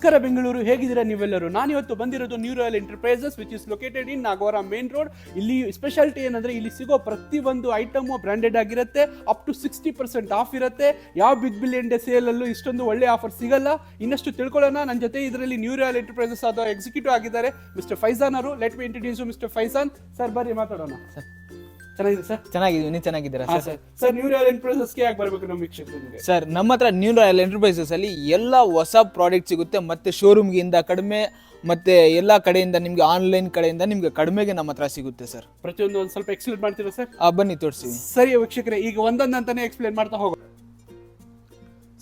ನಮಸ್ಕಾರ ಬೆಂಗಳೂರು, ಹೇಗಿದ್ದೀರಾ ನೀವೆಲ್ಲರೂ? ನಾನು ಇವತ್ತು ಬಂದಿರೋದು new royal enterprises which is located in Nagavara main road. ಇಲ್ಲಿ ಸ್ಪೆಷಾಲಿಟಿ ಏನಂದ್ರೆ ಇಲ್ಲಿ ಸಿಗೋ ಪ್ರತಿ ಒಂದು ಐಟಮು ಬ್ರಾಂಡೆಡ್ ಆಗಿರುತ್ತೆ, ಅಪ್ ಟು 60% ಆಫ್ ಇರುತ್ತೆ. ಯಾವ ಬಿಗ್ ಬಿಲಿಯನ್ ಡೇ ಸೇಲ್ ಅಲ್ಲೂ ಇಷ್ಟೊಂದು ಒಳ್ಳೆ ಆಫರ್ ಸಿಗಲ್ಲ. ಇನ್ನಷ್ಟು ತಿಳ್ಕೊಳ್ಳೋಣ. ನನ್ನ ಜೊತೆ ಇದರಲ್ಲಿ ನ್ಯೂ ರಾಯಲ್ ಎಂಟರ್ಪ್ರೈಸಸ್ ಆದ ಎಕ್ಸಿಕ್ಯೂಟಿವ್ ಆಗಿದ್ದಾರೆ ಮಿಸ್ಟರ್ ಫೈಜಾನ್ ಅವರು. Let me introduce you mister Faizan. Sir ಬರ್ರಿ ಮಾತಾಡೋಣ. ಚೆನ್ನಾಗಿದೆ ಸರ್? ಚೆನ್ನಾಗಿದ್ದೀವಿ, ನೀವು ಚೆನ್ನಾಗಿದ್ದೀರಾ ಸರ್? ಸರ್ ನ್ಯೂ ರಾಯಲ್ ಎಂಟರ್ಪ್ರೈಸಸ್ಗೆ ಯಾಕೆ ಬರಬೇಕು ನಮ್ಮ ವೀಕ್ಷಕರಿಗೆ? ಸರ್, ನಮ್ಮ ಹತ್ರ ನ್ಯೂ ರಾಯಲ್ ಎಂಟರ್ಪ್ರೈಸಸ್ ಅಲ್ಲಿ ಎಲ್ಲ ಹೊಸ ಪ್ರಾಡಕ್ಟ್ ಸಿಗುತ್ತೆ, ಮತ್ತೆ ಶೋರೂಮ್ಗಿಂತ ಕಡಿಮೆ, ಮತ್ತೆ ಎಲ್ಲ ಕಡೆಯಿಂದ ನಿಮ್ಗೆ ಆನ್ಲೈನ್ ಕಡೆಯಿಂದ ನಿಮ್ಗೆ ಕಡಿಮೆಗೆ ನಮ್ಮ ಹತ್ರ ಸಿಗುತ್ತೆ ಸರ್. ಪ್ರತಿಯೊಂದು ಒಂದು ಸ್ವಲ್ಪ ಎಕ್ಸ್ಪ್ಲೇನ್ ಮಾಡ್ತೀರಾ ಸರ್? ಬನ್ನಿ ತೋರಿಸ್ತೀವಿ. ಸರಿ ವೀಕ್ಷಕರೇ, ಈಗ ಒಂದೊಂದಂತಾನೆ ಎಕ್ಸ್ಪ್ಲೇನ್ ಮಾಡ್ತಾ ಹೋಗೋಣ.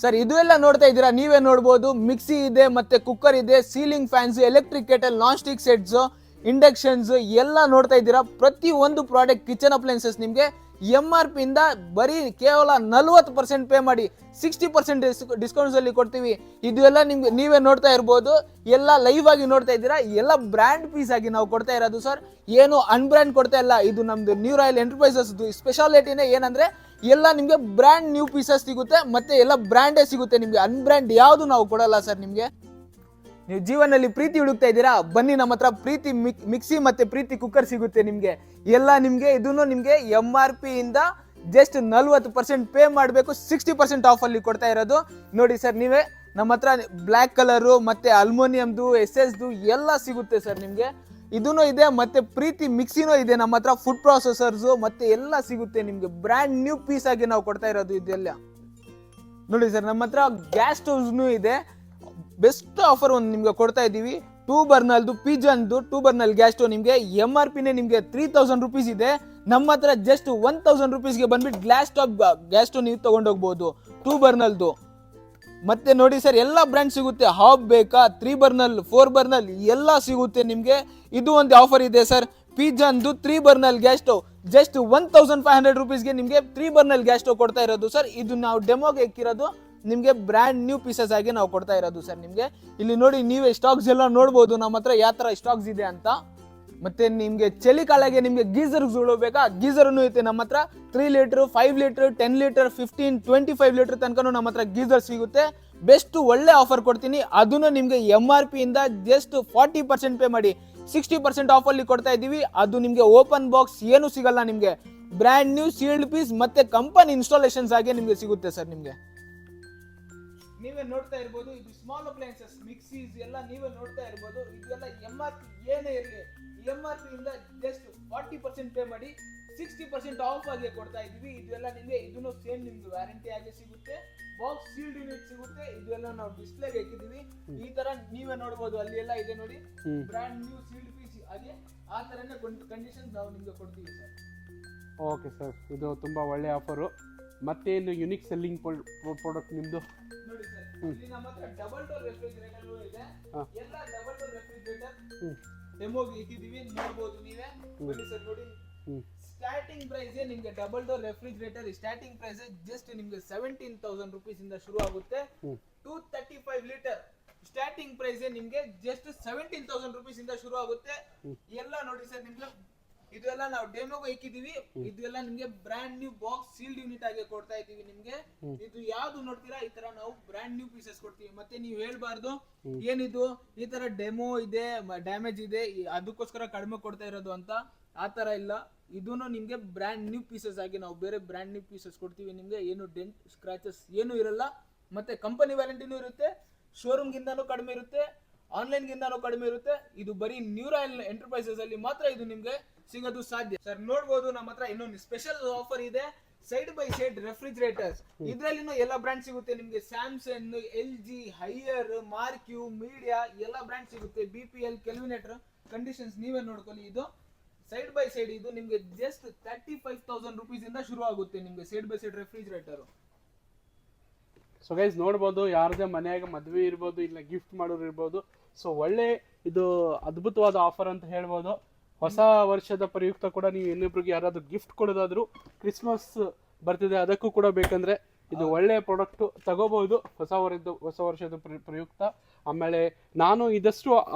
ಸರ್, ಇದು ಎಲ್ಲ ನೋಡ್ತಾ ಇದ್ದೀರಾ, ನೀವೇ ನೋಡ್ಬೋದು. ಮಿಕ್ಸಿ ಇದೆ, ಮತ್ತೆ ಕುಕ್ಕರ್ ಇದೆ, ceiling fans, electric kettle, non stick sets, inductions ಎಲ್ಲ ನೋಡ್ತಾ ಇದ್ದೀರಾ. ಪ್ರತಿ ಒಂದು ಪ್ರಾಡಕ್ಟ್ ಕಿಚನ್ ಅಪ್ಲೈನ್ಸಸ್ ನಿಮಗೆ MRP ಇಂದ ಬರೀ ಕೇವಲ 40% ಪೇ ಮಾಡಿ 60% ಡಿಸ್ಕೌಂಟ್ಸ್ ಅಲ್ಲಿ ಕೊಡ್ತೀವಿ. ಇದು ಎಲ್ಲ ನಿಮ್ಗೆ ನೀವೇ ನೋಡ್ತಾ ಇರ್ಬೋದು, ಎಲ್ಲ ಲೈವ್ ಆಗಿ ನೋಡ್ತಾ ಇದ್ದೀರಾ. ಎಲ್ಲ ಬ್ರ್ಯಾಂಡ್ ಪೀಸ್ ಆಗಿ ನಾವು ಕೊಡ್ತಾ ಇರೋದು ಸರ್, ಏನು ಅನ್ಬ್ರ್ಯಾಂಡ್ ಕೊಡ್ತಾ ಇಲ್ಲ. ಇದು ನಮ್ದು ನ್ಯೂ ರಾಯಲ್ ಎಂಟರ್ಪ್ರೈಸಸ್ ಸ್ಪೆಷಾಲಿಟಿನೇ ಏನಂದ್ರೆ ಎಲ್ಲ ನಿಮ್ಗೆ ಬ್ರ್ಯಾಂಡ್ ನ್ಯೂ ಪೀಸಸ್ ಸಿಗುತ್ತೆ, ಮತ್ತೆ ಎಲ್ಲ ಬ್ರ್ಯಾಂಡೇ ಸಿಗುತ್ತೆ ನಿಮ್ಗೆ. ಅನ್ಬ್ರ್ಯಾಂಡ್ ಯಾವುದು ನಾವು ಕೊಡಲ್ಲ ಸರ್ ನಿಮ್ಗೆ. ನೀವು ಜೀವನದಲ್ಲಿ ಪ್ರೀತಿ ಹುಡುಕ್ತಾ ಇದ್ದೀರಾ, ಬನ್ನಿ ನಮ್ಮ ಹತ್ರ ಪ್ರೀತಿ ಮಿಕ್ಸಿ ಮತ್ತೆ ಪ್ರೀತಿ ಕುಕ್ಕರ್ ಸಿಗುತ್ತೆ ನಿಮ್ಗೆ. ಎಲ್ಲ ನಿಮ್ಗೆ ಇದನ್ನು ನಿಮ್ಗೆ MRP ಇಂದ ಜಸ್ಟ್ 40% ಪೇ ಮಾಡಬೇಕು, 60% ಆಫ್ ಅಲ್ಲಿ ಕೊಡ್ತಾ ಇರೋದು. ನೋಡಿ ಸರ್, ನೀವೇ ನಮ್ಮ ಹತ್ರ ಬ್ಲ್ಯಾಕ್ ಕಲರು ಮತ್ತೆ ಅಲ್ಮೋನಿಯಮ್ದು SS ಎಲ್ಲ ಸಿಗುತ್ತೆ ಸರ್ ನಿಮ್ಗೆ. ಇದೂ ಇದೆ, ಮತ್ತೆ ಪ್ರೀತಿ ಮಿಕ್ಸಿನೂ ಇದೆ ನಮ್ಮ ಹತ್ರ. ಫುಡ್ ಪ್ರೊಸೆಸರ್ಸ್ ಮತ್ತೆ ಎಲ್ಲ ಸಿಗುತ್ತೆ ನಿಮ್ಗೆ. ಬ್ರ್ಯಾಂಡ್ ನ್ಯೂ ಪೀಸ್ ಆಗಿ ನಾವು ಕೊಡ್ತಾ ಇರೋದು ಇದೆಲ್ಲ. ನೋಡಿ ಸರ್, ನಮ್ಮ ಹತ್ರ ಗ್ಯಾಸ್ ಸ್ಟವ್ಸ್ನೂ ಇದೆ. ಬೆಸ್ಟ್ ಆಫರ್ ಒಂದು ನಿಮ್ಗೆ ಕೊಡ್ತಾ ಇದ್ದೀವಿ. 2 ಬರ್ನಲ್ದು ಪಿಜನ್ದು 2 ಬರ್ನಲ್ ಗ್ಯಾಸ್ ಸ್ಟವ್ ನಿಮ್ಗೆ MRP ನಿಮ್ಗೆ 3000 ರುಪೀಸ್ ಇದೆ. ನಮ್ಮ ಹತ್ರ ಜಸ್ಟ್ 1000 ರುಪೀಸ್ಗೆ ಬಂದ್ಬಿಟ್ಟು ಗ್ಲಾಸ್ ಟಾಪ್ ಗ್ಯಾಸ್ ಸ್ಟವ್ ನೀವು ತಗೊಂಡೋಗ್ಬೋದು 2 ಬರ್ನಲ್ದು. ಮತ್ತೆ ನೋಡಿ ಸರ್, ಎಲ್ಲ ಬ್ರ್ಯಾಂಡ್ ಸಿಗುತ್ತೆ. ಹಾಬ್ ಬೇಕಾ, 3 ಬರ್ನಲ್, 4 ಬರ್ನಲ್ ಎಲ್ಲ ಸಿಗುತ್ತೆ ನಿಮ್ಗೆ. ಇದು ಒಂದು ಆಫರ್ ಇದೆ ಸರ್, ಪಿಜನ್ದು 3 ಬರ್ನಲ್ ಗ್ಯಾಸ್ ಸ್ಟವ್ ಜಸ್ಟ್ 1500 ರುಪೀಸ್ಗೆ ನಿಮ್ಗೆ 3 ಬರ್ನಲ್ ಗ್ಯಾಸ್ ಸ್ಟವ್ ಕೊಡ್ತಾ ಇರೋದು ಸರ್. ಇದು ನಾವು ಡೆಮೋಗೆ ಇಕ್ಕಿರೋದು, ನಿಮ್ಗೆ ಬ್ರ್ಯಾಂಡ್ ನ್ಯೂ ಪೀಸಸ್ ಆಗಿ ನಾವು ಕೊಡ್ತಾ ಇರೋದು ಸರ್ ನಿಮ್ಗೆ. ಇಲ್ಲಿ ನೋಡಿ, ನೀವೇ ಸ್ಟಾಕ್ಸ್ ಎಲ್ಲ ನೋಡ್ಬೋದು ನಮ್ಮ ಹತ್ರ ಯಾವ ತರ ಸ್ಟಾಕ್ಸ್ ಇದೆ ಅಂತ. ಮತ್ತೆ ನಿಮ್ಗೆ ಚಳಿಗಾಲಗೆ ನಿಮ್ಗೆ ಗೀಸರ್ಗಳು ಬೇಕಾ, ಗೀಸರ್ನು ಐತೆ ನಮ್ಮ ಹತ್ರ. 3 ಲೀಟರ್, 5 ಲೀಟರ್, 10 ಲೀಟರ್, 15, 25 ಲೀಟರ್ ತನಕ ನಮ್ಮ ಹತ್ರ ಗೀಸರ್ ಸಿಗುತ್ತೆ. ಬೆಸ್ಟ್ ಒಳ್ಳೆ ಆಫರ್ ಕೊಡ್ತೀನಿ. ಅದನ್ನು ನಿಮ್ಗೆ MRP ಇಂದ ಜಸ್ಟ್ 40% ಪೇ ಮಾಡಿ 60% ಆಫ್ ಅಲ್ಲಿ ಕೊಡ್ತಾ ಇದೀವಿ. ಅದು ನಿಮ್ಗೆ ಓಪನ್ ಬಾಕ್ಸ್ ಏನು ಸಿಗಲ್ಲ ನಿಮ್ಗೆ. ಬ್ರ್ಯಾಂಡ್ ನ್ಯೂ ಸೀಲ್ಡ್ ಪೀಸ್ ಮತ್ತೆ ಕಂಪನಿ ಇನ್ಸ್ಟಾಲೇಷನ್ಸ್ ಆಗಿ ನಿಮ್ಗೆ ಸಿಗುತ್ತೆ ಸರ್ ನಿಮ್ಗೆ. ನೀವೇ ನೋಡ್ತಾ ಇರ್ಬೋದು, ಇದು ಸ್ಮಾಲ್ ಅಪ್ಲೈನ್ಸಸ್ ಮಿಕ್ಸೀಸ್ ಎಲ್ಲ ನೀವೇ ನೋಡ್ತಾ ಇರ್ಬೋದು. ಇದೆಲ್ಲ MRP ಏನೇ ಇರಲಿ, MRP ಇಂದ ಜಸ್ಟ್ 40% ಪೇ ಮಾಡಿ 60% ಆಫ್ ಆಗಿ ಕೊಡ್ತಾ ಇದೀವಿ. ಇದೆಲ್ಲ ನಿಮಗೆ ಇದನ್ನು ಸೇಮ್ ನಿಮ್ಗೆ ವ್ಯಾರಂಟಿ ಆಗಿ ಸಿಗುತ್ತೆ. ಬಾಕ್ಸ್ ಸೀಲ್ಡ್ ಯೂನಿಟ್ ಸಿಗುತ್ತೆ. ಇದೆಲ್ಲ ನಾವು ಡಿಸ್ಪ್ಲೇಗೆ ಹಾಕಿದೀವಿ. ಈ ತರ ನೀವೇ ನೋಡ್ಬೋದು, ಅಲ್ಲಿ ಎಲ್ಲ ಇದೆ ನೋಡಿ, ಬ್ರ್ಯಾಂಡ್ ನ್ಯೂ ಸೀಲ್ಡ್ ಪೀಸ್ ಆಗಿ ಆ ತರನೇ ಕಂಡೀಷನ್ ನಾವು ನಿಮ್ಗೆ ಕೊಡ್ತೀವಿ ಸರ್. ಓಕೆ ಸರ್, ಇದು ತುಂಬಾ ಒಳ್ಳೆ ಆಫರು. ಮತ್ತೇನು ಯುನಿಕ್ ಸೆಲ್ಲಿಂಗ್ ಪ್ರಾಡಕ್ಟ್ ನಿಮ್ದು? ನೋಡಿ ಸರ್, ಇಲ್ಲಿ ನಮ್ಮ ಹತ್ರ ಡಬಲ್ ಡೋರ್ ರೆಫ್ರಿಜರೇಟರ್ ಇದೆ. ಎಲ್ಲ ಡಬಲ್ ಡೋರ್ ರೆಫ್ರಿಜರೇಟರ್ ಡೆಮೋಗೆ ಇಟ್ಟಿದೀವಿ, ನೋಡಬಹುದು ನೀವೇ. ನೋಡಿ ಸರ್, ನೋಡಿ ಸ್ಟಾರ್ಟಿಂಗ್ ಪ್ರೈಸ್ ನಿಮ್ಗೆ double door refrigerator starting price just ನಿಮ್ಗೆ 17,000 ರುಪೀಸ್ ಇಂದ ಶುರು ಆಗುತ್ತೆ. 235 ಲೀಟರ್ ಸ್ಟಾರ್ಟಿಂಗ್ ಪ್ರೈಸ್ ನಿಮ್ಗೆ ಜಸ್ಟ್ 17,000 ರುಪೀಸ್ ಇಂದ ಶುರು ಆಗುತ್ತೆ. ಎಲ್ಲ ನೋಡಿ ಸರ್, ನಿಮ್ಗೆ ಇದೆಲ್ಲ ನಾವು ಡೆಮೋಗೆ ಇಕ್ಕಿದೀವಿ. ಇದೆಲ್ಲ ನಿಮ್ಗೆ brand new box sealed unit ಆಗಿ ಕೊಡ್ತಾ ಇದೀವಿ ನಿಮ್ಗೆ. ಇದು ಯಾವ್ದು ನೋಡ್ತೀರಾ, ಈ ತರ ನಾವು ಬ್ರ್ಯಾಂಡ್ ನ್ಯೂ ಪೀಸಸ್ ಕೊಡ್ತೀವಿ. ಮತ್ತೆ ನೀವು ಹೇಳ್ಬಾರ್ದು ಏನಿದು ಈ ತರ ಡೆಮೋ ಇದೆ, ಡ್ಯಾಮೇಜ್ ಇದೆ, ಅದಕ್ಕೋಸ್ಕರ ಕಡಿಮೆ ಕೊಡ್ತಾ ಇರೋದು ಅಂತ. ಆ ತರ ಇಲ್ಲ, ಇದೂನು ನಿಮ್ಗೆ ಬ್ರ್ಯಾಂಡ್ ನ್ಯೂ ಪೀಸಸ್ ಆಗಿ ನಾವು ಬೇರೆ ಬ್ರ್ಯಾಂಡ್ ನ್ಯೂ ಪೀಸಸ್ ಕೊಡ್ತೀವಿ ನಿಮ್ಗೆ. ಏನು ಡೆಂಟ್ ಸ್ಕ್ರಾಚಸ್ ಏನು ಇರಲ್ಲ. ಮತ್ತೆ ಕಂಪನಿ ವ್ಯಾರಂಟಿನೂ ಇರುತ್ತೆ, ಶೋರೂಮ್ ಗಿಂತಾನು ಕಡಿಮೆ ಇರುತ್ತೆ, ಆನ್ಲೈನ್ ಗಿಂತಾನು ಕಡಿಮೆ ಇರುತ್ತೆ. ಇದು ಬರೀ ನ್ಯೂ ರಾಯಲ್ ಎಂಟರ್ಪ್ರೈಸಸ್ ಅಲ್ಲಿ ಮಾತ್ರ ಇದು ನಿಮ್ಗೆ ಸಿಗೋದು ಸಾಧ್ಯ ಸರ್. ನೋಡ್ಬೋದು, ನಮ್ಮ ಹತ್ರ ಇನ್ನೊಂದು ಸ್ಪೆಷಲ್ ಆಫರ್ ಇದೆ, ಸೈಡ್ ಬೈ ಸೈಡ್ ರೆಫ್ರಿಜರೇಟರ್ಸ್. ಇದ್ರಲ್ಲಿನೂ ಎಲ್ಲ ಬ್ರ್ಯಾಂಡ್ ಸಿಗುತ್ತೆ ನಿಮ್ಗೆ. ಸ್ಯಾಮ್ಸಂಗ್, LG, ಹೈಯರ್, ಮಾರ್ಕ್ಯೂ, ಮೀಡಿಯಾ ಎಲ್ಲ ಬ್ರ್ಯಾಂಡ್ ಸಿಗುತ್ತೆ. BPL, ಕೆಲ್ವಿನೇಟರ್ ಕಂಡೀಷನ್ಸ್ ನೀವೇ ನೋಡ್ಕೊಳ್ಳಿ. ಇದು ಸೈಡ್ ಬೈ ಸೈಡ್ ಇದು ನಿಮ್ಗೆ ಜಸ್ಟ್ 35,000 ರುಪೀಸ್ ಇಂದ ಶುರು ಆಗುತ್ತೆ ನಿಮ್ಗೆ side by side refrigerator. So guys ನೋಡ್ಬೋದು, ಯಾರದೇ ಮನೆಯಾಗ ಮದುವೆ ಇರ್ಬೋದು, ಇಲ್ಲ ಗಿಫ್ಟ್ ಮಾಡೋರು ಇರ್ಬೋದು. ಸೊ ಒಳ್ಳೆ ಇದು ಅದ್ಭುತವಾದ ಆಫರ್ ಅಂತ ಹೇಳ್ಬೋದು. ಹೊಸ ವರ್ಷದ ಪ್ರಯುಕ್ತ ಕೂಡ ನೀವು ಇನ್ನೊಬ್ರಿಗೆ ಯಾರಾದ್ರೂ ಗಿಫ್ಟ್ ಕೊಡೋದಾದ್ರು, ಕ್ರಿಸ್ಮಸ್ ಬರ್ತಿದೆ ಅದಕ್ಕೂ ಕೂಡ ಬೇಕಂದ್ರೆ ಇದು ಒಳ್ಳೆ ಪ್ರಾಡಕ್ಟ್ ತಗೋಬಹುದು ಹೊಸ ವರ್ಷದ ಪ್ರಯುಕ್ತ. ಆಮೇಲೆ ನಾನು ಇದಷ್ಟು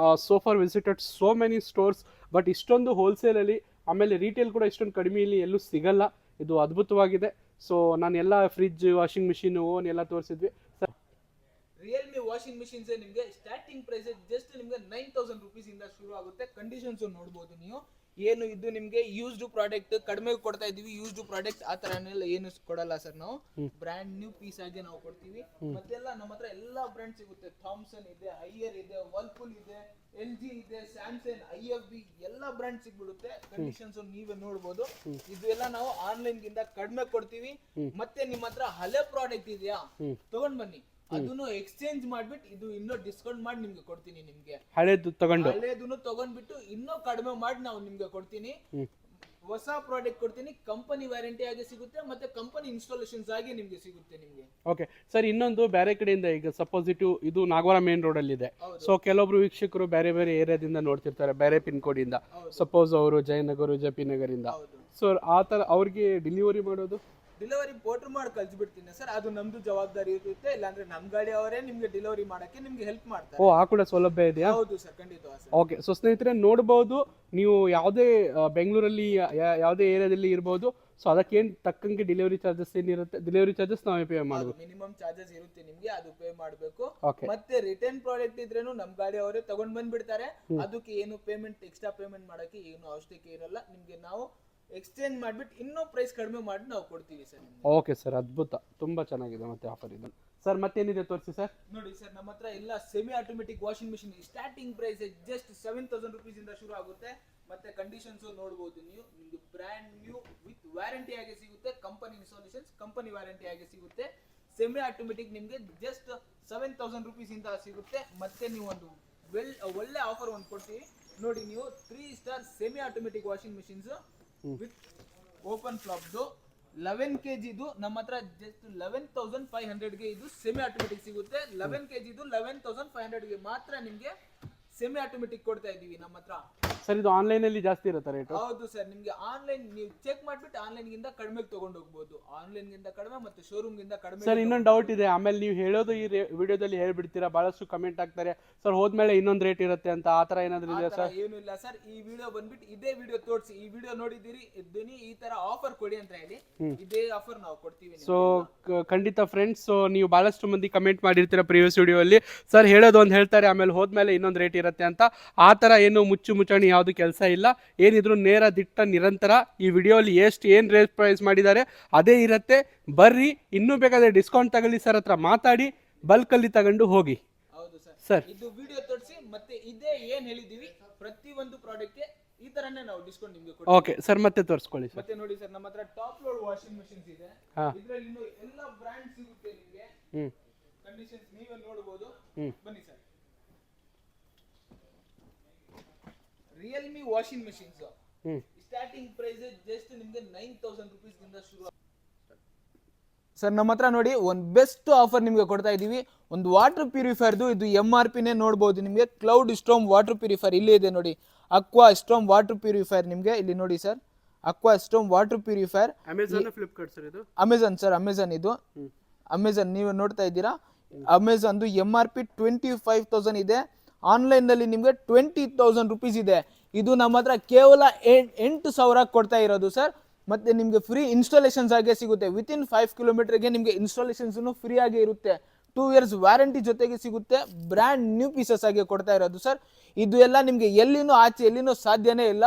so far visited so many stores, but ಇಷ್ಟೊಂದು ಹೋಲ್ಸೇಲಲ್ಲಿ ಆಮೇಲೆ ರಿಟೇಲ್ ಕೂಡ ಇಷ್ಟೊಂದು ಕಡಿಮೆಯಲ್ಲಿ ಎಲ್ಲೂ ಸಿಗಲ್ಲ. ಇದು ಅದ್ಭುತವಾಗಿದೆ. ಸೊ ನಾನು ಎಲ್ಲ ಫ್ರಿಜ್, ವಾಷಿಂಗ್ ಮಿಷಿನ್, ಓನ್ ಎಲ್ಲ ತೋರಿಸಿದ್ವಿ. ರಿಯಲ್ಮಿ ವಾಷಿಂಗ್ ಮಿಷಿನ್ಸ್ ನಿಮಗೆ ಸ್ಟಾರ್ಟಿಂಗ್ ಪ್ರೈಸ್ ಜಸ್ಟ್ ನಿಮಗೆ 9000 ರುಪೀಸ್ ಇಂದ ಶುರು ಆಗುತ್ತೆ. ಕಂಡೀಷನ್ಸ್ ನೋಡಬಹುದು ನೀವು. ಏನು ಇದು ನಿಮಗೆ ಯೂಸ್ಡ್ ಪ್ರಾಡಕ್ಟ್ ಕಡಿಮೆ ಕೊಡ್ತಾ ಇದೀವಿ. ಯೂಸ್ಡ್ ಪ್ರಾಡಕ್ಟ್ ಆ ತರನೆಲ್ಲ ಏನು ಕೊಡಲ್ಲ ಸರ್ ನಾವು. ಬ್ರ್ಯಾಂಡ್ ನ್ಯೂ ಪೀಸ್ ಆಗಿ ನಾವು ಕೊಡ್ತೀವಿ. ಮತ್ತೆಲ್ಲ ನಮ್ಮ ಹತ್ರ ಎಲ್ಲಾ ಬ್ರ್ಯಾಂಡ್ ಸಿಗುತ್ತೆ. ಥಾಮ್ಸನ್ ಇದೆ, ಹೈಯರ್ ಇದೆ, ವರ್ಲ್ಪೂಲ್ ಇದೆ, LG ಇದೆ, ಸ್ಯಾಮ್ಸಂಗ್, IFB ಎಲ್ಲಾ ಬ್ರ್ಯಾಂಡ್ ಸಿಗ್ಬಿಡುತ್ತೆ. ಕಂಡೀಷನ್ಸ್ ನೀವೇ ನೋಡಬಹುದು. ಇದು ಎಲ್ಲ ನಾವು ಆನ್ಲೈನ್ ಗಿಂತ ಕಡಿಮೆ ಕೊಡ್ತೀವಿ. ಮತ್ತೆ ನಿಮ್ಮ ಹತ್ರ ಹಳೆ ಪ್ರಾಡಕ್ಟ್ ಇದೆಯಾ ತಗೊಂಡ್ ಬನ್ನಿ, ಅದನ್ನು ಎಕ್ಸ್ಚೇಂಜ್ ಮಾಡ್ಬಿಟ್ಟು ಇದು ಇನ್ನೂ ಡಿಸ್ಕೌಂಟ್ ಮಾಡಿ ನಿಮ್ಗೆ ಕೊಡ್ತೀನಿ. ನಿಮ್ಗೆ ಹಳೇದನ್ನು ತಗೊಂಡ್ಬಿಟ್ಟು ಇನ್ನೂ ಕಡಿಮೆ ಮಾಡಿ ನಾವು ನಿಮ್ಗೆ ಕೊಡ್ತೀನಿ. ಹೊಸ ಪ್ರಾಡಕ್ಟ್ ಕೊಡ್ತೀನಿ. ಕಂಪನಿ ವ್ಯಾರಂಟಿ ಆಗಿ ಸಿಗುತ್ತೆ, ಮತ್ತೆ ಕಂಪನಿ ಇನ್ಸ್ಟಾಲೇಷನ್ಸ್ ಆಗಿ ನಿಮ್ಗೆ ಸಿಗುತ್ತೆ ನಿಮ್ಗೆ. ಓಕೆ ಸರ್, ಇನ್ನೊಂದು ಬೇರೆ ಕಡೆಯಿಂದ ಈಗ ಸಪೋಸ್ ಇದು ನಾಗವಾರ ಮೇನ್ ರೋಡ್ ಅಲ್ಲಿ ಇದೆ. ಸೊ ಕೆಲವೊಬ್ರು ವೀಕ್ಷಕರು ಬೇರೆ ಬೇರೆ ಏರಿಯಾದಿಂದ ನೋಡ್ತಿರ್ತಾರೆ, ಬೇರೆ ಪಿನ್ ಕೋಡ್ ಇಂದ. ಸಪೋಸ್ ಅವರು ಜಯನಗರ, ಜಪಿ ನಗರ್ ಇಂದ. ಸೊ ಆ ತರ ಅವ್ರಿಗೆ ಡೆಲಿವರಿ ಮಾಡೋದು ಡೆಲಿವರಿ ಪೋರ್ಟರ್ ಮಾಡಿ ಕಳ್ಸಿಬಿಡ್ತೀನಿ ಸರ್. ಅದು ನಮ್ದು ಜವಾಬ್ದಾರಿ ಇರುತ್ತೆ. ಇಲ್ಲಾಂದ್ರೆ ನಮ್ ಗಾಡಿ ಅವರೇ ನಿಮ್ಗೆ ಡೆಲಿವರಿ ಮಾಡಕ್ಕೆ ನಿಮ್ಗೆ ಹೆಲ್ಪ್ ಮಾಡ್ತಾರೆ. ಓ, ಆ ಕೂಡ ಸೌಲಭ್ಯ ಇದೆಯಾ? ಹೌದು ಸರ್, ಖಂಡಿತ. ಓಕೆ, ಸೊ ಸ್ನೇಹಿತರೆ ನೋಡಬಹುದು, ನೀವು ಯಾವುದೇ ಬೆಂಗಳೂರಲ್ಲಿ ಯಾವುದೇ ಏರಿಯಾದಲ್ಲಿ ಇರಬಹುದು. ಸೊ ಅದಕ್ಕೆ ಏನ್ ತಕ್ಕಂಗೆ ಡೆಲಿವರಿ ಚಾರ್ಜಸ್ ಏನಿರುತ್ತೆ, ಡೆಲಿವರಿ ಚಾರ್ಜಸ್ ನಾವೇ ಪೇ ಮಾಡಬೇಕು. ಮಿನಿಮಮ್ ಚಾರ್ಜಸ್ ಇರುತ್ತೆ ನಿಮ್ಗೆ, ಅದು ಪೇ ಮಾಡಬೇಕು. ಮತ್ತೆ ರಿಟರ್ನ್ ಪ್ರಾಡಕ್ಟ್ ಇದ್ರೇನು ನಮ್ ಗಾಡಿ ಅವರೇ ತಗೊಂಡ್ ಬಂದ್ಬಿಡ್ತಾರೆ. ಅದಕ್ಕೆ ಏನು ಪೇಮೆಂಟ್ ಎಕ್ಸ್ಟ್ರಾ ಪೇಮೆಂಟ್ ಮಾಡಕ್ಕೆ ಏನು ಅವಶ್ಯಕತೆ ಇರಲ್ಲ. ನಿಮ್ಗೆ ನಾವು ಎಕ್ಸ್ಚೇಂಜ್ ಮಾಡ್ಬಿಟ್ಟು ಇನ್ನೂ ಪ್ರೈಸ್ ಕಡಿಮೆ ಮಾಡಿ ನಾವು ಕೊಡ್ತೀವಿ ಸರ್. ಓಕೆ ಸರ್, ಅದ್ಭುತ, ತುಂಬಾ ಚೆನ್ನಾಗಿದೆ ಮತ್ತೆ ಆಫರ್ ಇದೆ ಸರ್. ಮತ್ತೇನಿದೆ ತೋರಿಸಿ ಸರ್. ನೋಡಿ ಸರ್, ನಮ್ಮ ಹತ್ರ ಎಲ್ಲ semi automatic washing machine starting price just 7000 rupees ಇಂದ ಶುರು ಆಗುತ್ತೆ. ಮತ್ತೆ ಕಂಡೀಷನ್ಸ್ ನೋಡಬಹುದು ನೀವು. ನಿಮ್ಗೆ ಬ್ರ್ಯಾಂಡ್ ನ್ಯೂ ವಿತ್ ವ್ಯಾರಂಟಿ ಆಗಿ ಸಿಗುತ್ತೆ. ಕಂಪನಿ ಇನ್ಸ್ಟಾಲೇಷನ್ಸ್, ಕಂಪನಿ ವ್ಯಾರಂಟಿ ಆಗಿ ಸಿಗುತ್ತೆ. ಸೆಮಿ ಆಟೋಮೆಟಿಕ್ ನಿಮ್ಗೆ ಜಸ್ಟ್ 7000 ರುಪೀಸ್ ಇಂದ ಸಿಗುತ್ತೆ. ಮತ್ತೆ ನೀವು ಒಂದು ಒಳ್ಳೆ ಆಫರ್ ಒಂದು ಕೊಡ್ತೀವಿ ನೋಡಿ. ನೀವು 3 star semi automatic washing machines with open ಫ್ಲಾಪ್ದು 11 kg ಇದು ನಮ್ಮ ಹತ್ರ ಜಸ್ಟ್ 11500 ಗೆ ಇದು ಸೆಮಿ ಆಟೋಮೆಟಿಕ್ ಸಿಗುತ್ತೆ. 11 kg ಇದು 11500 ಗೆ ಮಾತ್ರ ನಿಮ್ಗೆ ಸೆಮಿ ಆಟೋಮೆಟಿಕ್ ಕೊಡ್ತಾ ಇದೀವಿ ನಮ್ಮ ಹತ್ರ ಸರ್. ಇದು ಆನ್ಲೈನ್ ಅಲ್ಲಿ ಜಾಸ್ತಿ ಇರುತ್ತೆ ರೇಟ್? ಹೌದು ಸರ್, ನಿಮ್ಗೆ ಆನ್ಲೈನ್ ನೀವು ಚೆಕ್ ಮಾಡ್ಬಿಟ್ಟು ಆನ್ಲೈನ್ ಗಿಂತ ಕಡಿಮೆ ತಗೊಂಡು ಹೋಗಬಹುದು. ಆನ್ಲೈನ್ ಗಿಂತ ಕಡಿಮೆ ಮತ್ತೆ ಶೋರೂಮ್ ಗಿಂತ ಕಡಿಮೆ. ಸರ್, ಇನ್ನೊಂದು ಡೌಟ್ ಇದೆ, ಆಮೇಲೆ ನೀವು ಹೇಳೋದು ಈ ವಿಡಿಯೋದಲ್ಲಿ ಹೇಳ್ಬಿಡ್ತೀರಾ, ಬಹಳಷ್ಟು ಕಮೆಂಟ್ ಆಗ್ತಾರೆ ಸರ್ ಹೋದ್ಮೇಲೆ ಇನ್ನೊಂದು ರೇಟ್ ಇರುತ್ತೆ ಅಂತ. ಆ ತರ ಏನಾದ್ರು ಇದೆಯಾ ಸರ್? ಏನು ಇಲ್ಲ ಸರ್, ಈ ವಿಡಿಯೋ ಬಂದ್ಬಿಟ್ಟು ಇದೇ ವಿಡಿಯೋ ತೋರಿಸಿ, ಈ ವಿಡಿಯೋ ನೋಡಿದಿರಿ ಇದ್ದೀನಿ, ಈ ತರ ಆಫರ್ ಕೊಡಿ ಅಂತ ಹೇಳಿ ಇದೇ ಆಫರ್ ನಾವು ಕೊಡ್ತೀವಿ. ಸೊ ಖಂಡಿತ ಫ್ರೆಂಡ್ಸ್, ಸೊ ನೀವು ಬಹಳಷ್ಟು ಮಂದಿ ಕಮೆಂಟ್ ಮಾಡಿರ್ತೀರಾ ಪ್ರೀವಿಯಸ್ ವಿಡಿಯೋ ಅಲ್ಲಿ, ಸರ್ ಹೇಳೋದು ಒಂದು ಹೇಳ್ತಾರೆ ಆಮೇಲೆ ಹೋದ್ಮೇಲೆ ಇನ್ನೊಂದು ರೇಟ್ ಇರುತ್ತೆ ಅಂತ. ಆ ತರ ಏನು ಮುಚ್ಚುಮುಚ್ಚಾಣಿ ಯಾವ್ದು ಕೆಲಸ ಇಲ್ಲ. ಏನಿದ್ರು ನೇರ ದಿಟ್ಟ ನಿರಂತರ. ಈ ವಿಡಿಯೋಲಿ ಏನ್ ರೇಟ್ ಪ್ರೈಸ್ ಮಾಡಿದ್ದಾರೆ ಅದೇ ಇರುತ್ತೆ. ಬರ್ರಿ, ಇನ್ನೂ ಬೇಕಾದ್ರೆ ಡಿಸ್ಕೌಂಟ್ ತಗೊಳ್ಳಿ ಸರ್ ಹತ್ರ ಮಾತಾಡಿ, ಬಲ್ಕ್ ಅಲ್ಲಿ ತಗೊಂಡು ಹೋಗಿ. ಹೌದು ಸರ್, ಇದು ವಿಡಿಯೋ ತೋರಿಸಿ ಮತ್ತೆ ಇದೇ ಏನ್ ಹೇಳಿದೀವಿ ಪ್ರತಿ ಒಂದು ಪ್ರಾಡಕ್ಟ್ ಗೆ ಈ ತರನೇ ನಾವು ಡಿಸ್ಕೌಂಟ್ ನಿಮಗೆ ಕೊಡ್ತೀವಿ. ಓಕೆ ಸರ್, ಮತ್ತೆ ತೋರಿಸ್ಕೊಳ್ಳಿ ಸರ್. ಮತ್ತೆ ನೋಡಿ ಸರ್, ನಮ್ಮ ಹತ್ರ ಟಾಪ್ ಲೋಡ್ ವಾಷಿಂಗ್ ಮಿಷಿನ್ಸ್ ಇದೆ. ಇದರಲ್ಲಿ ಇನ್ನು ಎಲ್ಲ ಬ್ರ್ಯಾಂಡ್ ಸಿಗುತ್ತೆ ನಿಮಗೆ. ಕಂಡೀಷನ್ಸ್ ನೀವೇ ನೋಡಬಹುದು. ಬನ್ನಿ sir, Realme washing machines starting price just ನಿಮಗೆ 9000 ರುಪೀಸ್ ಗಿಂತ ಶುರು. ಸರ್, ನಮ್ಮ ಹತ್ರ ನೋಡಿ ಒಂದು ಬೆಸ್ಟ್ ಆಫರ್ ನಿಮಗೆ ಕೊಡ್ತಾ ಇದೀವಿ. ಒಂದು ವಾಟರ್ ಪ್ಯೂರಿಫೈರ್ದು ಇದು MRP ನೇ ನೋಡಬಹುದು ನಿಮಗೆ. ಕ್ಲೌಡ್ ಸ್ಟ್ರಾಮ್ ವಾಟರ್ ಪ್ಯೂರಿಫೈರ್ ಇಲ್ಲಿ ಇದೆ ನೋಡಿ. ಅಕ್ವಾ ಸ್ಟ್ರಾಮ್ ವಾಟರ್ ಪ್ಯೂರಿಫೈರ್ ನಿಮಗೆ ಇಲ್ಲಿ ನೋಡಿ sir. Aqua ಸ್ಟ್ರಾಮ್ water purifier Amazon, Flipkart sir ಇದು? ಅಮೆಜಾನ್ ಸರ್, ಅಮೆಜಾನ್ ಇದು. ಅಮೆಜಾನ್ ನೀವು ನೋಡ್ತಾ ಇದ್ದೀರಾ. ಅಮೆಜಾನ್ದು MRP 25,000 ಇದೆ. ಆನ್ಲೈನ್ ನಲ್ಲಿ ನಿಮ್ಗೆ 20,000 ರುಪೀಸ್ ಇದೆ. ಇದು ನಮ್ಮ ಹತ್ರ ಕೇವಲ 8,000 ಕೊಡ್ತಾ ಇರೋದು ಸರ್. ಮತ್ತೆ ನಿಮ್ಗೆ ಫ್ರೀ ಇನ್ಸ್ಟಾಲೇಷನ್ಸ್ ಆಗಿ ಸಿಗುತ್ತೆ. ವಿತಿನ್ 5 ಕಿಲೋಮೀಟರ್ಗೆ ನಿಮ್ಗೆ ಇನ್ಸ್ಟಾಲೇಷನ್ಸ್ ಫ್ರೀ ಆಗಿ ಇರುತ್ತೆ. 2 years ವ್ಯಾರಂಟಿ ಜೊತೆಗೆ ಸಿಗುತ್ತೆ. ಬ್ರ್ಯಾಂಡ್ ನ್ಯೂ ಪೀಸಸ್ ಆಗಿ ಕೊಡ್ತಾ ಇರೋದು ಸರ್. ಇದು ಎಲ್ಲ ನಿಮ್ಗೆ ಎಲ್ಲಿನೂ ಆಚೆ ಎಲ್ಲಿನೂ ಸಾಧ್ಯನೇ ಇಲ್ಲ.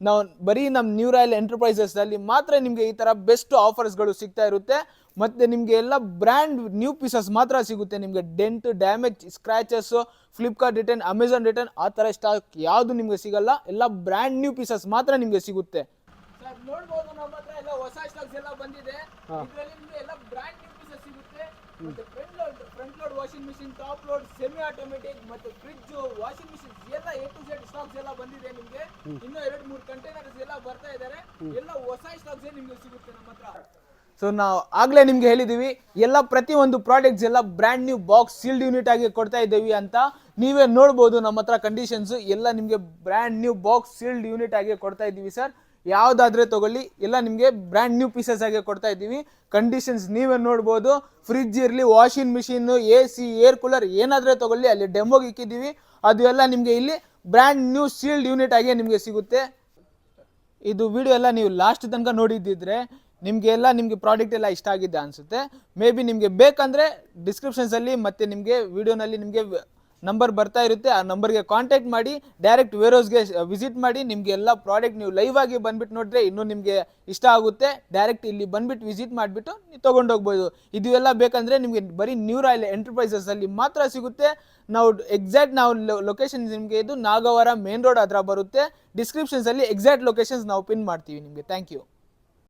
ನಾವು ಬರೀ ನಮ್ಮ ನ್ಯೂ ರಾಯಲ್ ಎಂಟರ್ಪ್ರೈಸಸ್ ಅಲ್ಲಿ ಮಾತ್ರ ನಿಮ್ಗೆ ಈ ತರ ಬೆಸ್ಟ್ ಆಫರ್ಸ್ ಗಳು ಸಿಗ್ತಾ ಇರುತ್ತೆ. ಮತ್ತೆ ನಿಮ್ಗೆ ಎಲ್ಲ ಬ್ರ್ಯಾಂಡ್ ನ್ಯೂ ಪೀಸಸ್ ಮಾತ್ರ ಸಿಗುತ್ತೆ. ನಿಮ್ಗೆ dent, damage, scratches, Flipkart return, Amazon return ಆ ತರ ಸ್ಟಾಕ್ ಯಾವುದು ನಿಮ್ಗೆ ಸಿಗಲ್ಲ. ಎಲ್ಲ ಬ್ರ್ಯಾಂಡ್ ನ್ಯೂ ಪೀಸಸ್ ಮಾತ್ರ ನಿಮ್ಗೆ ಸಿಗುತ್ತೆ. ಸರ್ ನೋಡಬಹುದು, ನಮ್ಮ ಹತ್ರ ಎಲ್ಲ ಹೊಸ ಸ್ಟಾಕ್ಸ್ ಎಲ್ಲ ಬಂದಿದೆ. ಇದರಲ್ಲಿ ನಿಮ್ಗೆ ಎಲ್ಲ ಬ್ರ್ಯಾಂಡ್ ನ್ಯೂ ಪೀಸಸ್ ಸಿಗುತ್ತೆ. ಮತ್ತೆ front load washing machine, top load, semi automatic, ಮತ್ತೆ ಫ್ರಿಡ್ಜ್, ವಾಷಿಂಗ್ ಮಿಷಿನ್ ಎಲ್ಲ A to Z ಸ್ಟಾಕ್ಸ್ ಎಲ್ಲ ಬಂದಿದೆ ನಿಮ್ಗೆ. ಇನ್ನು 2-3 ಕಂಟೈನರ್ಸ್ ಎಲ್ಲ ಬರ್ತಾ ಇದ್ದಾರೆ. ಎಲ್ಲ ಹೊಸ ಸ್ಟಾಕ್ಸ್ ನಿಮ್ಗೆ ಸಿಗುತ್ತೆ ನಮ್ಮ ಹತ್ರ. ಸೊ ನಾವು ಆಗ್ಲೇ ನಿಮ್ಗೆ ಹೇಳಿದೀವಿ ಎಲ್ಲ ಪ್ರತಿ ಒಂದು ಪ್ರಾಡಕ್ಟ್ಸ್ ಎಲ್ಲ brand new box sealed unit ಆಗಿ ಕೊಡ್ತಾ ಇದ್ದೀವಿ ಅಂತ. ನೀವೇ ನೋಡ್ಬೋದು ನಮ್ಮ ಹತ್ರ ಕಂಡೀಷನ್ಸ್ ಎಲ್ಲ ನಿಮ್ಗೆ brand new box sealed unit ಆಗಿ ಕೊಡ್ತಾ ಇದ್ದೀವಿ ಸರ್. ಯಾವ್ದಾದ್ರೆ ತಗೊಳ್ಳಿ, ಎಲ್ಲ ನಿಮ್ಗೆ ಬ್ರ್ಯಾಂಡ್ ನ್ಯೂ ಪೀಸಸ್ ಆಗಿ ಕೊಡ್ತಾ ಇದ್ದೀವಿ. ಕಂಡೀಷನ್ಸ್ ನೀವೇ ನೋಡ್ಬೋದು. ಫ್ರಿಡ್ಜ್ ಇರಲಿ, washing machine, AC, air cooler ಏನಾದ್ರೆ ತಗೊಳ್ಳಿ, ಅಲ್ಲಿ ಡೆಮೋಗೆ ಇಕ್ಕಿದ್ದೀವಿ. ಅದು ಎಲ್ಲ ನಿಮ್ಗೆ ಇಲ್ಲಿ ಬ್ರ್ಯಾಂಡ್ ನ್ಯೂ ಸೀಲ್ಡ್ ಯೂನಿಟ್ ಆಗಿ ನಿಮ್ಗೆ ಸಿಗುತ್ತೆ. ಇದು ವಿಡಿಯೋ ಎಲ್ಲ ನೀವು ಲಾಸ್ಟ್ ತನಕ ನೋಡಿದ್ದಿದ್ರೆ ನಿಮಗೆ ಪ್ರಾಡಕ್ಟ್ ಎಲ್ಲ ಇಷ್ಟ ಆಗಿದೆ ಅನ್ಸುತ್ತೆ. ಮೇ ಬಿ ನಿಮಗೆ ಬೇಕಂದ್ರೆ ಡಿಸ್ಕ್ರಿಪ್ಷನ್ಸಲ್ಲಿ ಮತ್ತೆ ನಿಮಗೆ ವಿಡಿಯೋನಲ್ಲಿ ನಿಮಗೆ ನಂಬರ್ ಬರ್ತಾ ಇರುತ್ತೆ, ಆ ನಂಬರ್ಗೆ ಕಾಂಟ್ಯಾಕ್ಟ್ ಮಾಡಿ ಡೈರೆಕ್ಟ್ ವೇರೋಸ್ಗೆ ವಿಸಿಟ್ ಮಾಡಿ. ನಿಮಗೆ ಎಲ್ಲ ಪ್ರಾಡಕ್ಟ್ ನೀವು ಲೈವ್ ಆಗಿ ಬಂದ್ಬಿಟ್ಟು ನೋಡಿದ್ರೆ ಇನ್ನೂ ನಿಮಗೆ ಇಷ್ಟ ಆಗುತ್ತೆ. ಡೈರೆಕ್ಟ್ ಇಲ್ಲಿ ಬಂದ್ಬಿಟ್ಟು ವಿಸಿಟ್ ಮಾಡಿಬಿಟ್ಟು ನೀವು ತೊಗೊಂಡೋಗ್ಬೋದು. ಇದು ಎಲ್ಲ ಬೇಕಂದರೆ ನಿಮಗೆ ಬರೀ ನ್ಯೂ ರಾಯಲ್ ಎಂಟರ್ಪ್ರೈಸಸಲ್ಲಿ ಮಾತ್ರ ಸಿಗುತ್ತೆ. ನಾವು ಎಕ್ಸಾಕ್ಟ್ ಲೊಕೇಶನ್ ನಿಮಗೆ ಇದು ನಾಗವಾರ ಮೇನ್ ರೋಡ್ ಹತ್ರ ಬರುತ್ತೆ. ಡಿಸ್ಕ್ರಿಪ್ಷನ್ಸಲ್ಲಿ ಎಕ್ಸಾಕ್ಟ್ ಲೊಕೇಶನ್ಸ್ ನಾವು ಪಿನ್ ಮಾಡ್ತೀವಿ ನಿಮಗೆ. Thank you.